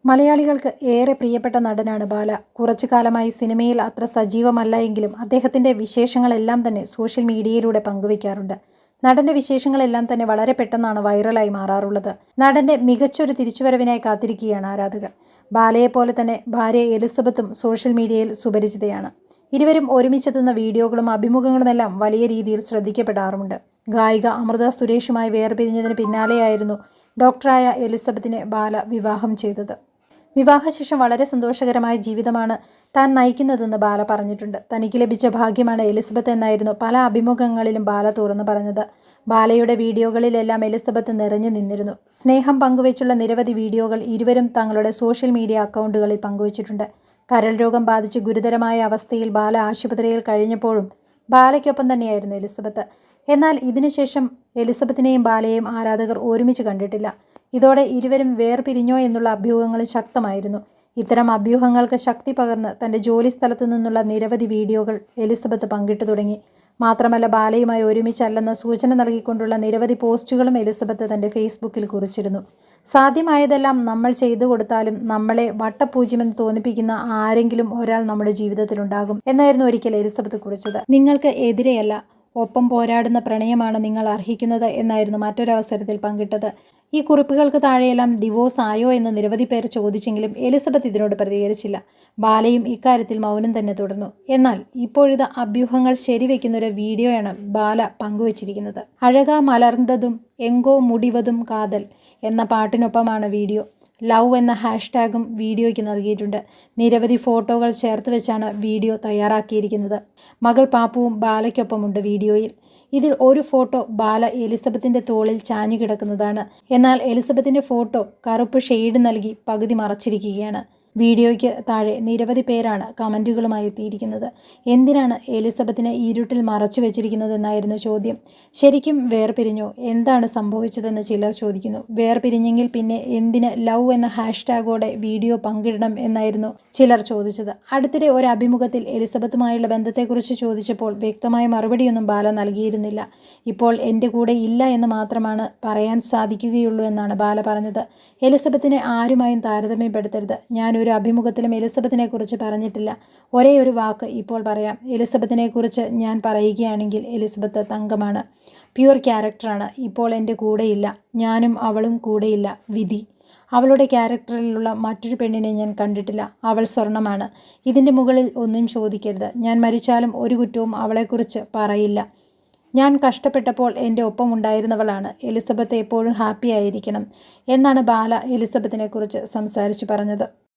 മലയാളികൾക്ക് ഏറെ പ്രിയപ്പെട്ട നടനാണ് ബാല. കുറച്ചു കാലമായി സിനിമയിൽ അത്ര സജീവമല്ല എങ്കിലും അദ്ദേഹത്തിൻ്റെ വിശേഷങ്ങളെല്ലാം തന്നെ സോഷ്യൽ മീഡിയയിലൂടെ പങ്കുവയ്ക്കാറുണ്ട്. നടൻ്റെ വിശേഷങ്ങളെല്ലാം തന്നെ വളരെ പെട്ടെന്നാണ് വൈറലായി മാറാറുള്ളത്. നടൻ്റെ മികച്ചൊരു തിരിച്ചുവരവിനായി കാത്തിരിക്കുകയാണ് ആരാധകർ. ബാലയെപ്പോലെ തന്നെ ഭാര്യ എലിസബത്തും സോഷ്യൽ മീഡിയയിൽ സുപരിചിതയാണ്. ഇരുവരും ഒരുമിച്ചെത്തുന്ന വീഡിയോകളും അഭിമുഖങ്ങളുമെല്ലാം വലിയ രീതിയിൽ ശ്രദ്ധിക്കപ്പെടാറുമുണ്ട്. ഗായിക അമൃത സുരേഷുമായി വേർപിരിഞ്ഞതിന് പിന്നാലെയായിരുന്നു ഡോക്ടറായ എലിസബത്തിനെ ബാല വിവാഹം ചെയ്തത്. വിവാഹശേഷം വളരെ സന്തോഷകരമായ ജീവിതമാണ് താൻ നയിക്കുന്നതെന്ന് ബാല പറഞ്ഞിട്ടുണ്ട്. തനിക്ക് ലഭിച്ച ഭാഗ്യമാണ് എലിസബത്ത് എന്നായിരുന്നു പല അഭിമുഖങ്ങളിലും ബാല തുറന്നു പറഞ്ഞത്. ബാലയുടെ വീഡിയോകളിലെല്ലാം എലിസബത്ത് നിറഞ്ഞു നിന്നിരുന്നു. സ്നേഹം പങ്കുവെച്ചുള്ള നിരവധി വീഡിയോകൾ ഇരുവരും തങ്ങളുടെ സോഷ്യൽ മീഡിയ അക്കൗണ്ടുകളിൽ പങ്കുവച്ചിട്ടുണ്ട്. കരൾ രോഗം ബാധിച്ച് ഗുരുതരമായ അവസ്ഥയിൽ ബാല ആശുപത്രിയിൽ കഴിഞ്ഞപ്പോഴും ബാലയ്ക്കൊപ്പം തന്നെയായിരുന്നു എലിസബത്ത്. എന്നാൽ ഇതിനുശേഷം എലിസബത്തിനെയും ബാലയെയും ആരാധകർ ഒരുമിച്ച് കണ്ടിട്ടില്ല. ഇതോടെ ഇരുവരും വേർപിരിഞ്ഞോ എന്നുള്ള അഭ്യൂഹങ്ങളും ശക്തമായിരുന്നു. ഇത്തരം അഭ്യൂഹങ്ങൾക്ക് ശക്തി പകർന്ന് തൻ്റെ ജോലി സ്ഥലത്തു നിന്നുള്ള നിരവധി വീഡിയോകൾ എലിസബത്ത് പങ്കിട്ടു തുടങ്ങി. മാത്രമല്ല ബാലയുമായി ഒരുമിച്ചല്ലെന്ന സൂചന നൽകിക്കൊണ്ടുള്ള നിരവധി പോസ്റ്റുകളും എലിസബത്ത് തൻ്റെ ഫേസ്ബുക്കിൽ കുറിച്ചിരുന്നു. സാധ്യമായതെല്ലാം നമ്മൾ ചെയ്തു കൊടുത്താലും നമ്മളെ വട്ടപൂജ്യമെന്ന് തോന്നിപ്പിക്കുന്ന ആരെങ്കിലും ഒരാൾ നമ്മുടെ ജീവിതത്തിലുണ്ടാകും എന്നായിരുന്നു ഒരിക്കൽ എലിസബത്ത് കുറിച്ചത്. നിങ്ങൾക്ക് എതിരെയല്ല, ഒപ്പം പോരാടുന്ന പ്രണയമാണ് നിങ്ങൾ അർഹിക്കുന്നത് എന്നായിരുന്നു മറ്റൊരവസരത്തിൽ പങ്കിട്ടത്. ഈ കുറിപ്പുകൾക്ക് താഴെയെല്ലാം ഡിവോഴ്സ് ആയോ എന്ന് നിരവധി പേർ ചോദിച്ചെങ്കിലും എലിസബത്ത് ഇതിനോട് പ്രതികരിച്ചില്ല. ബാലയും ഇക്കാര്യത്തിൽ മൗനം തന്നെ തുടർന്നു. എന്നാൽ ഇപ്പോഴിത് അഭ്യൂഹങ്ങൾ ശരിവെക്കുന്നൊരു വീഡിയോയാണ് ബാല പങ്കുവച്ചിരിക്കുന്നത്. അഴകാ മലർന്നതും എങ്കോ മുടിവതും കാതൽ എന്ന പാട്ടിനൊപ്പമാണ് വീഡിയോ. ലവ് എന്ന ഹാഷ്ടാഗും വീഡിയോയ്ക്ക് നൽകിയിട്ടുണ്ട്. നിരവധി ഫോട്ടോകൾ ചേർത്ത് വെച്ചാണ് വീഡിയോ തയ്യാറാക്കിയിരിക്കുന്നത്. മകൾ പാപ്പുവും ബാലയ്ക്കൊപ്പമുണ്ട് വീഡിയോയിൽ. ഇതിൽ ഒരു ഫോട്ടോ ബാല എലിസബത്തിൻ്റെ തോളിൽ ചാഞ്ഞു കിടക്കുന്നതാണ്. എന്നാൽ എലിസബത്തിൻ്റെ ഫോട്ടോ കറുപ്പ് ഷെയ്ഡ് നൽകി പകുതി മറച്ചിരിക്കുകയാണ്. വീഡിയോയ്ക്ക് താഴെ നിരവധി പേരാണ് കമൻറ്റുകളുമായി എത്തിയിരിക്കുന്നത്. എന്തിനാണ് എലിസബത്തിനെ ഇരുട്ടിൽ മറച്ചു വെച്ചിരിക്കുന്നതെന്നായിരുന്നു ചോദ്യം. ശരിക്കും വേർപിരിഞ്ഞോ? എന്താണ് സംഭവിച്ചതെന്ന് ചിലർ ചോദിക്കുന്നു. വേർപിരിഞ്ഞെങ്കിൽ പിന്നെ എന്തിന് ലവ് എന്ന ഹാഷ്ടാഗോടെ വീഡിയോ പങ്കിടണം എന്നായിരുന്നു ചിലർ ചോദിച്ചത്. അടുത്തിടെ ഒരു അഭിമുഖത്തിൽ എലിസബത്തുമായുള്ള ബന്ധത്തെക്കുറിച്ച് ചോദിച്ചപ്പോൾ വ്യക്തമായ മറുപടിയൊന്നും ബാല നൽകിയിരുന്നില്ല. ഇപ്പോൾ എൻ്റെ കൂടെ ഇല്ല എന്ന് മാത്രമാണ് പറയാൻ സാധിക്കുകയുള്ളൂ എന്നാണ് ബാല പറഞ്ഞത്. എലിസബത്തിനെ ആരുമായും താരതമ്യപ്പെടുത്തരുത്. ഞാൻ ഒരു അഭിമുഖത്തിലും എലിസബത്തിനെ കുറിച്ച് പറഞ്ഞിട്ടില്ല. ഒരേ ഒരു വാക്ക് ഇപ്പോൾ പറയാം. എലിസബത്തിനെ കുറിച്ച് ഞാൻ പറയുകയാണെങ്കിൽ എലിസബത്ത് തങ്കമാണ്, പ്യുവർ ക്യാരക്ടറാണ്. ഇപ്പോൾ എൻ്റെ കൂടെയില്ല, ഞാനും അവളും കൂടെയില്ല. വിധി. അവളുടെ ക്യാരക്ടറിലുള്ള മറ്റൊരു പെണ്ണിനെ ഞാൻ കണ്ടിട്ടില്ല. അവൾ സ്വർണ്ണമാണ്. ഇതിൻ്റെ മുകളിൽ ഒന്നും ചോദിക്കരുത്. ഞാൻ മരിച്ചാലും ഒരു കുറ്റവും അവളെക്കുറിച്ച് പറയില്ല. ഞാൻ കഷ്ടപ്പെട്ടപ്പോൾ എൻ്റെ ഒപ്പം ഉണ്ടായിരുന്നവളാണ്. എലിസബത്ത് എപ്പോഴും ഹാപ്പി ആയിരിക്കണം എന്നാണ് ബാല എലിസബത്തിനെ കുറിച്ച് സംസാരിച്ച് പറഞ്ഞത്.